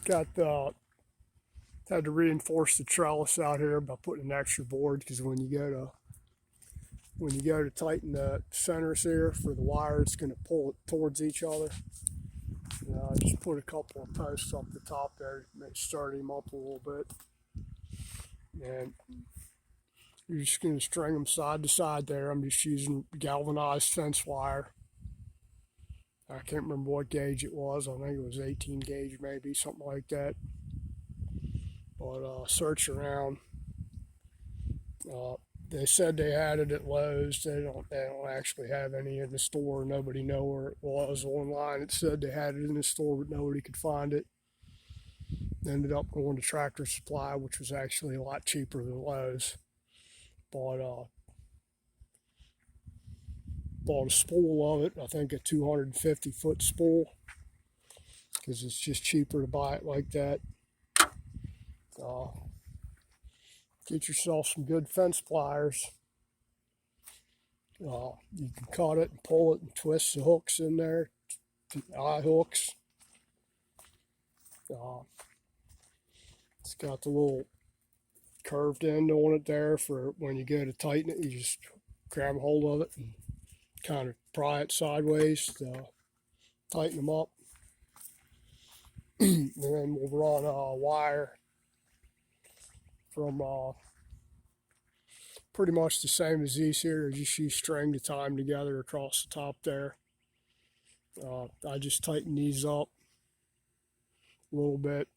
Got the Had to reinforce the trellis out here by putting an extra board because when you go to tighten the centers here for the wire, it's going to pull it towards each other. I just put a couple of posts up the top there to start him up a little bit, and you're just going to string them side to side there. I'm just using galvanized fence wire. I can't remember what gauge it was. I think it was 18 gauge, maybe something like that. But search around. Uh, they said they had it at Lowe's. They don't actually have any in the store. Nobody know where it was online. It said they had it in the store, but nobody could find it. Ended up going to Tractor Supply, which was actually a lot cheaper than Lowe's. Bought bought a spool of it. I think a 250-foot spool because it's just cheaper to buy it like that. Uh, get yourself some good fence pliers. You can cut it and pull it and twist the hooks in there, eye hooks. Uh, it's got the little curved end on it there for when you go to tighten it. You just grab a hold of it and kind of pry it sideways to tighten them up. And then we'll run a wire from pretty much the same as these here. Just use string to tie them together across the top there. I just tighten these up a little bit.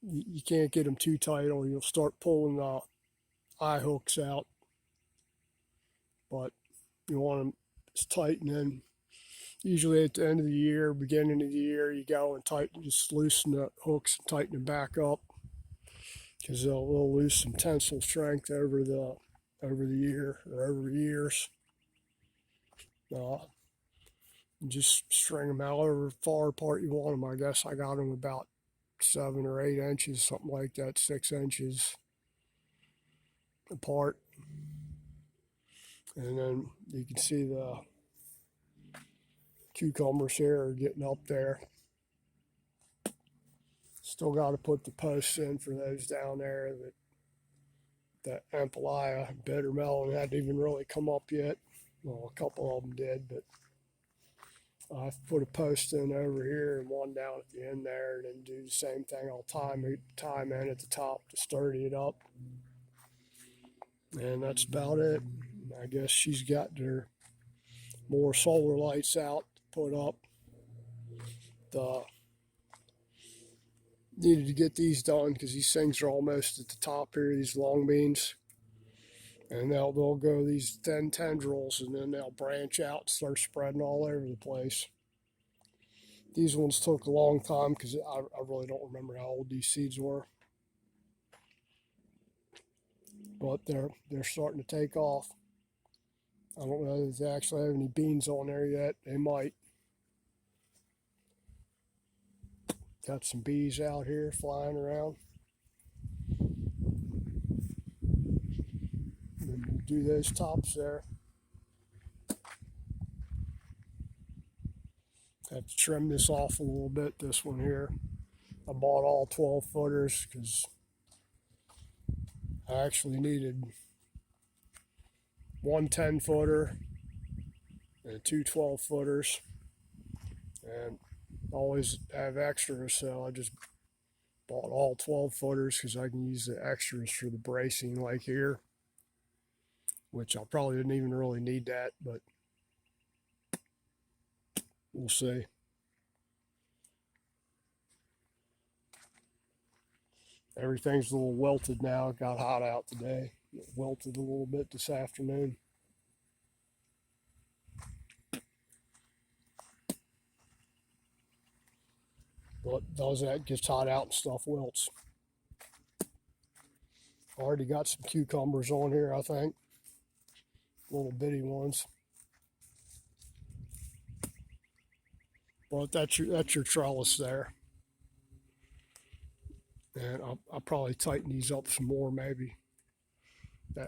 You can't get them too tight or you'll start pulling the eye hooks out. But you want them as tight, and then usually at the end of the year, beginning of the year, you go and tighten, just loosen the hooks and tighten them back up because they'll lose some tensile strength over the year or over years. Uh, just string them however far apart you want them. I guess I got them about 7 or 8 inches, something like that, 6 inches apart. And then you can see the cucumbers here are getting up there. Still got to put the posts in for those down there. That ampelaya bitter melon hadn't even really come up yet. Well, a couple of them did, but I put a post in over here and one down at the end there, and then do the same thing. I'll tie them in at the top to sturdy it up, and that's about it. I guess she's got her more solar lights out to put up. The Needed to get these done because these things are almost at the top here. These long beans, and they'll go these thin tendrils, and then they'll branch out and start spreading all over the place. These ones took a long time because I really don't remember how old these seeds were, but they're starting to take off. I don't know if they actually have any beans on there yet. They might. Got some bees out here flying around. And we'll do those tops there. Have to trim this off a little bit, this one here. I bought all 12 footers because I actually needed one 10 footer and two 12 footers, and always have extras, so I just bought all 12 footers because I can use the extras for the bracing like here, which I probably didn't even really need that, but we'll see. Everything's a little welted now. It got hot out today. It welted a little bit this afternoon. But does that, gets hot out and stuff wilts. Already got some cucumbers on here, I think. Little bitty ones. But that's your trellis there. And I'll probably tighten these up some more maybe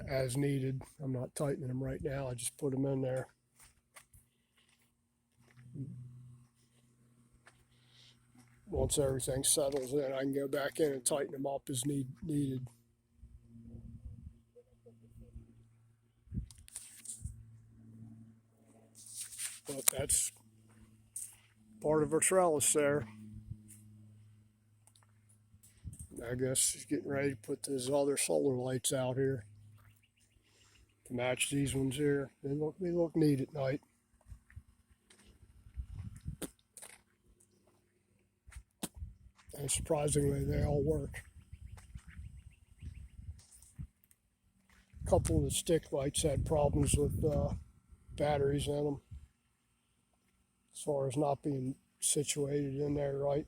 as needed. I'm not tightening them right now. I just put them in there. once everything settles in, I can go back in and tighten them up as needed. But that's part of our trellis there. I guess he's getting ready to put those other solar lights out here to match these ones here. They look neat at night. And surprisingly, they all work. A couple of the stick lights had problems with batteries in them, as far as not being situated in there right.